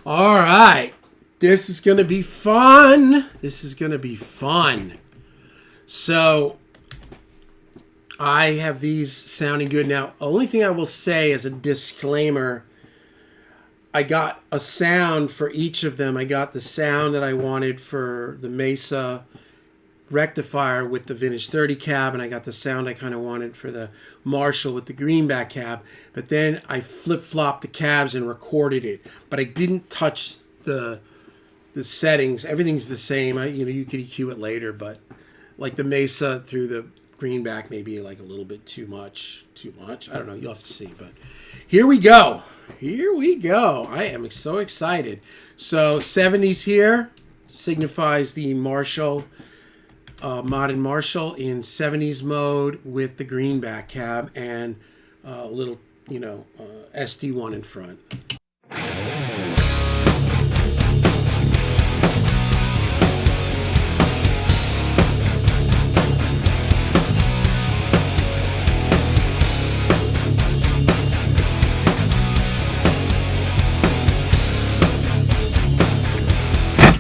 All right. This is going to be fun. This is going to be fun. So, I have these sounding good. Now, only thing I will say as a disclaimer, I got a sound for each of them. I got the sound that I wanted for the Mesa rectifier with the vintage 30 cab, and I got the sound I kind of wanted for the Marshall with the greenback cab. But then I flip-flopped the cabs and recorded it. But I didn't touch the settings. Everything's the same. You could EQ it later, but like the Mesa through the greenback maybe like a little bit too much. I don't know. You'll have to see. But here we go. I am so excited. So 70s here signifies the Marshall, modern Marshall in 70s mode with the greenback cab and a little, SD1 in front.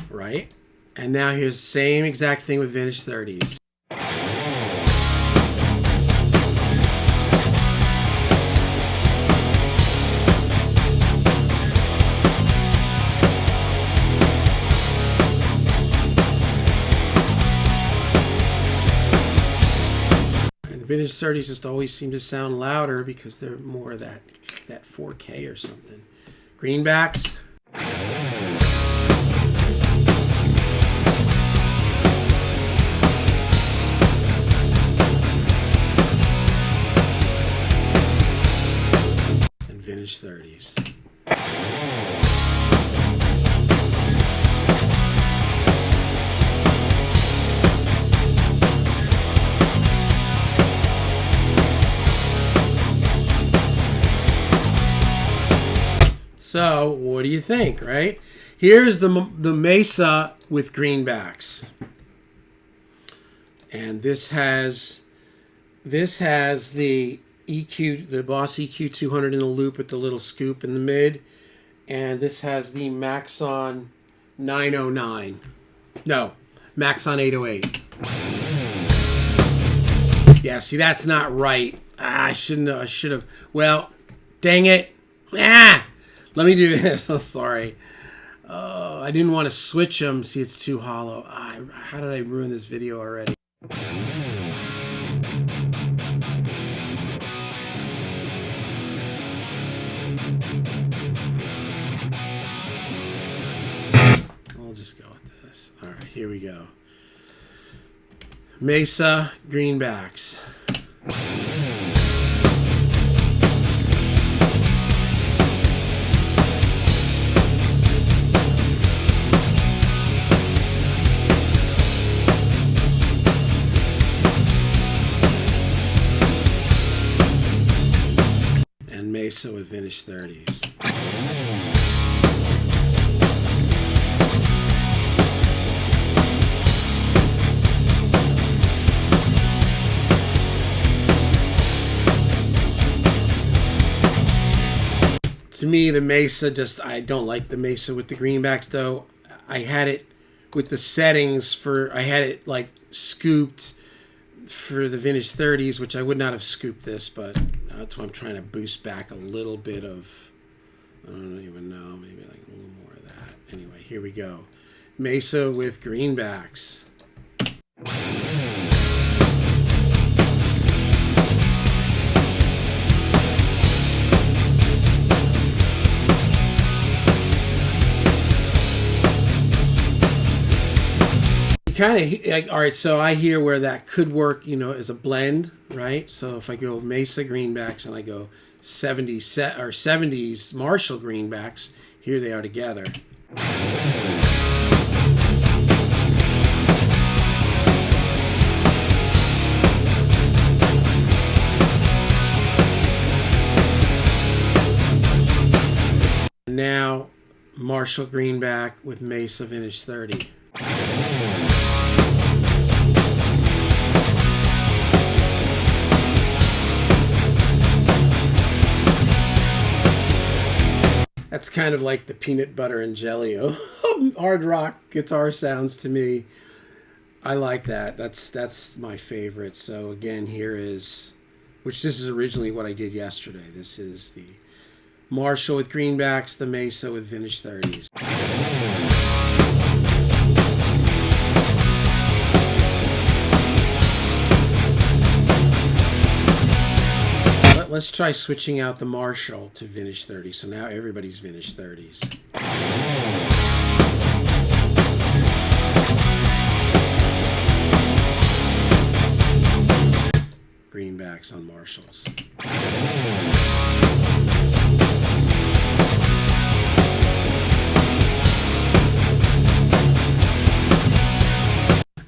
Right? And now here's the same exact thing with vintage 30s. And vintage 30s just always seem to sound louder because they're more of that 4K or something. Greenbacks. Vintage 30s. So, what do you think, right? Here's the Mesa with greenbacks. And this has the EQ, the Boss EQ 200 in the loop with the little scoop in the mid, and this has the Maxon 909. No, Maxon 808. Yeah, see, that's not right. I should have. Well, dang it. Let me do this. I'm sorry. I didn't want to switch them. See, it's too hollow. How did I ruin this video already? We'll just go with this. All right, here we go. Mesa greenbacks. And Mesa with vintage 30s. To me, the Mesa I don't like the Mesa with the greenbacks though. I had it with the settings I had it like scooped for the vintage 30s, which I would not have scooped this, but that's why I'm trying to boost back a little bit of, I don't even know, maybe like a little more of that. Anyway, here we go. Mesa with greenbacks. Kind of like, all right, so I hear where that could work, as a blend, right? So if I go Mesa greenbacks and I go 70s Marshall greenbacks, here they are together. Now Marshall greenback with Mesa vintage 30. That That's kind of like the peanut butter and jelly of hard rock guitar sounds to me. I like that. That's my favorite. So again, here is, which this is originally what I did yesterday. This is the Marshall with greenbacks, the Mesa with vintage 30s. Let's try switching out the Marshall to vintage 30s. So now everybody's vintage 30s. Greenbacks on Marshalls.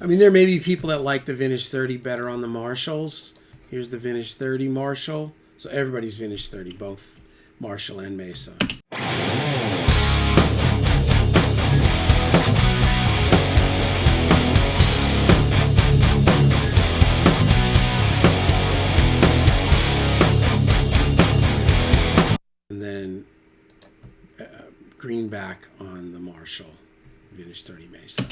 I mean, there may be people that like the vintage 30 better on the Marshalls. Here's the vintage 30 Marshall. So everybody's vintage 30, both Marshall and Mesa. And then greenback on the Marshall, vintage 30 Mesa.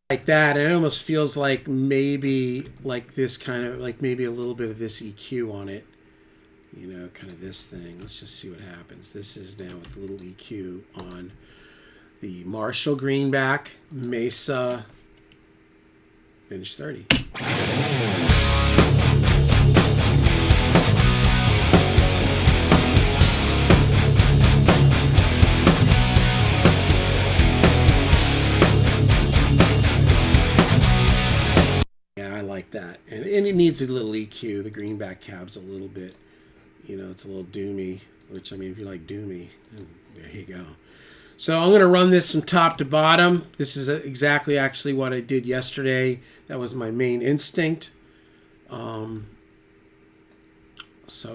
Like that, it almost feels like maybe like this kind of, like maybe a little bit of this EQ on it, you know, kind of this thing. Let's just see what happens. This is now with a little EQ on the Marshall greenback, Mesa, vintage 30. That, and it needs a little EQ. The greenback cab's a little bit, you know, it's a little doomy, which, I mean, if you like doomy, there you go. So I'm going to run this from top to bottom. This is exactly actually what I did yesterday. That was my main instinct. So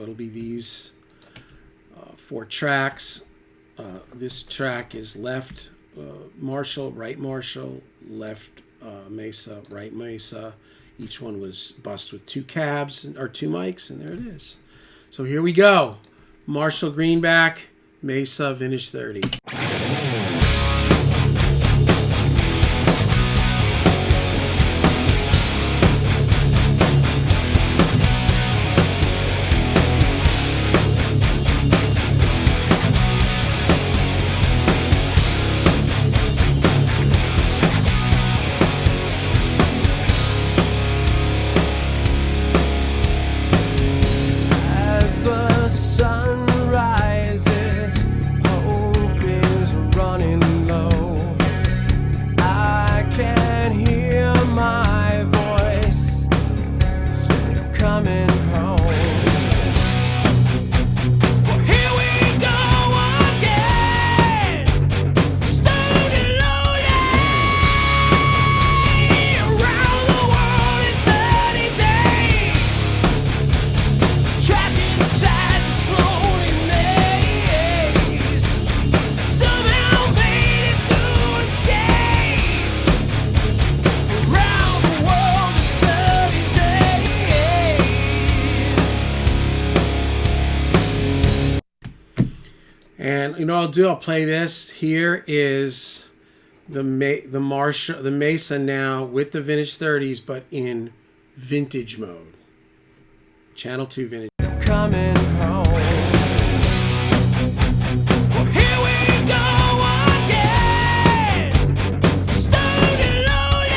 it'll be these 4 tracks. This track is left Marshall, right Marshall, left Mesa, right Mesa. Each one was bussed with 2 cabs, or 2 mics, and there it is. So here we go. Marshall greenback, Mesa vintage 30. And you know what I'll do? I'll play this. Here is the Mesa now with the vintage 30s, but in vintage mode. Channel 2 vintage. Coming home. Well, here we go again. Stoned and loaded.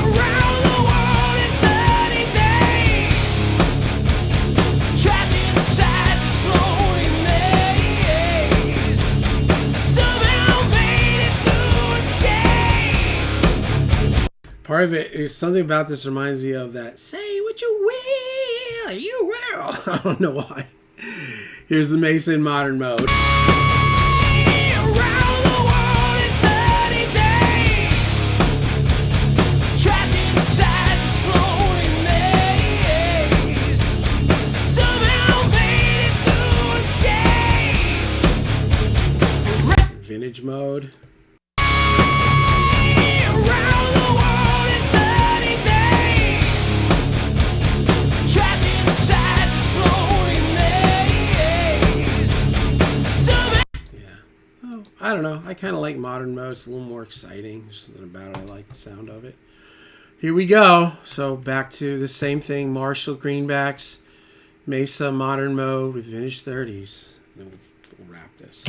Around the world in 30 days. Trapped inside this lonely maze. Somehow made it through unscathed. Part of it is something about this reminds me of that say what you will, you will. I don't know why. Here's the Mesa in modern mode. Around the world in 30 days. Trapped inside this lonely maze. Somehow made it through unscathed. Vintage mode. Around the world in 30 days. I don't know. I kind of like modern mode. It's a little more exciting. There's something about it. I like the sound of it. Here we go. So back to the same thing. Marshall greenbacks, Mesa modern mode with vintage 30s. We'll wrap this.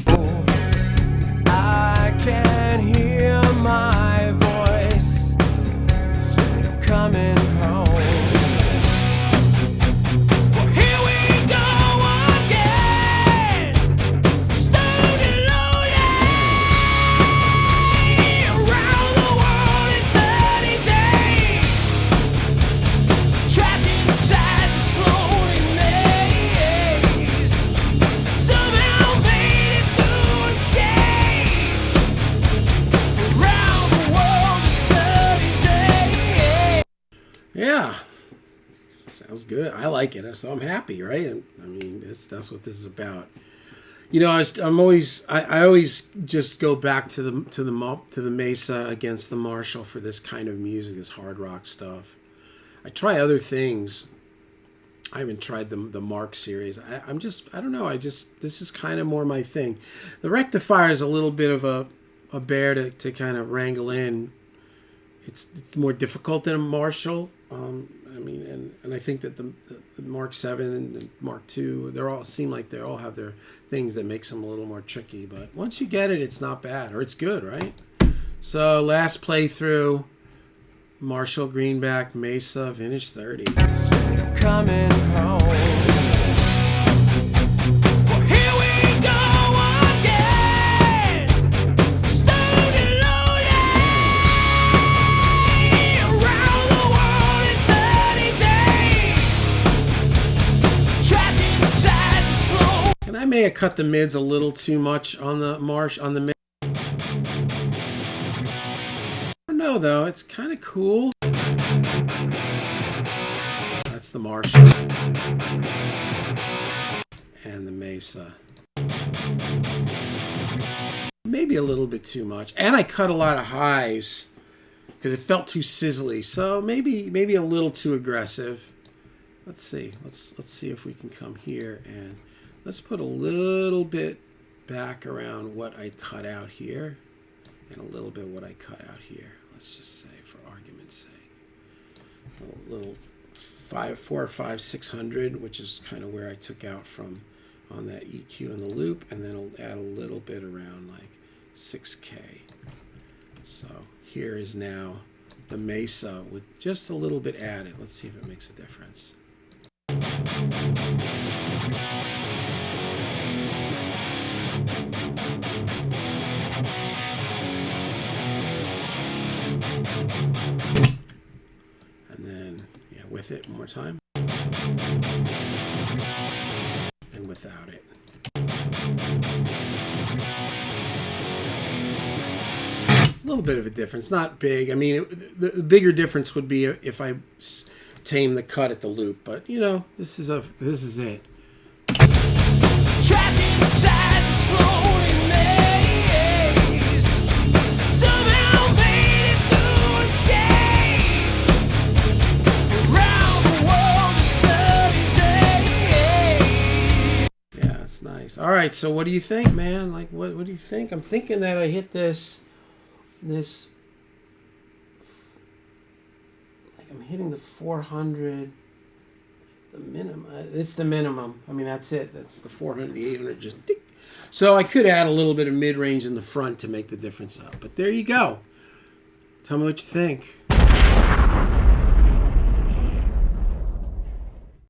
I can hear my voice coming home. Yeah, sounds good. I like it, so I'm happy, right? I mean, that's what this is about. You know, I always just go back to the Mesa against the Marshall for this kind of music, this hard rock stuff. I try other things. I haven't tried the Mark series. I don't know. This is kind of more my thing. The Rectifier is a little bit of a bear to kind of wrangle in. It's more difficult than a Marshall. I mean, and I think that the Mark 7 and Mark 2, they all have their things that makes them a little more tricky. But once you get it, it's not bad, or it's good, right? So last playthrough, Marshall greenback Mesa vintage 30. Coming home. I may have cut the mids a little too much on the mid. I don't know though, it's kind of cool. That's the Marshall and the Mesa. Maybe a little bit too much, and I cut a lot of highs because it felt too sizzly. So maybe a little too aggressive. Let's see. Let's see if we can come here and. Let's put a little bit back around what I cut out here and a little bit what I cut out here. Let's just say, for argument's sake, a little 4 or 5 600, which is kind of where I took out from on that EQ and the loop, and then I'll add a little bit around like 6K. So here is now the Mesa with just a little bit added. Let's see if it makes a difference. And then, yeah, with it one more time. And without it. A little bit of a difference, not big. I mean, the bigger difference would be if I tame the cut at the loop, but you know, this is it. Trapped inside the floating maze, somehow made it through unscathed, around the world in 30 days. Yeah, that's nice. All right, so what do you think, man? Like, what do you think? I'm thinking that I hit this. I'm hitting the 400, the minimum. It's the minimum. I mean, that's it. That's the 400, the 800, just tick. So I could add a little bit of mid-range in the front to make the difference up. But there you go. Tell me what you think.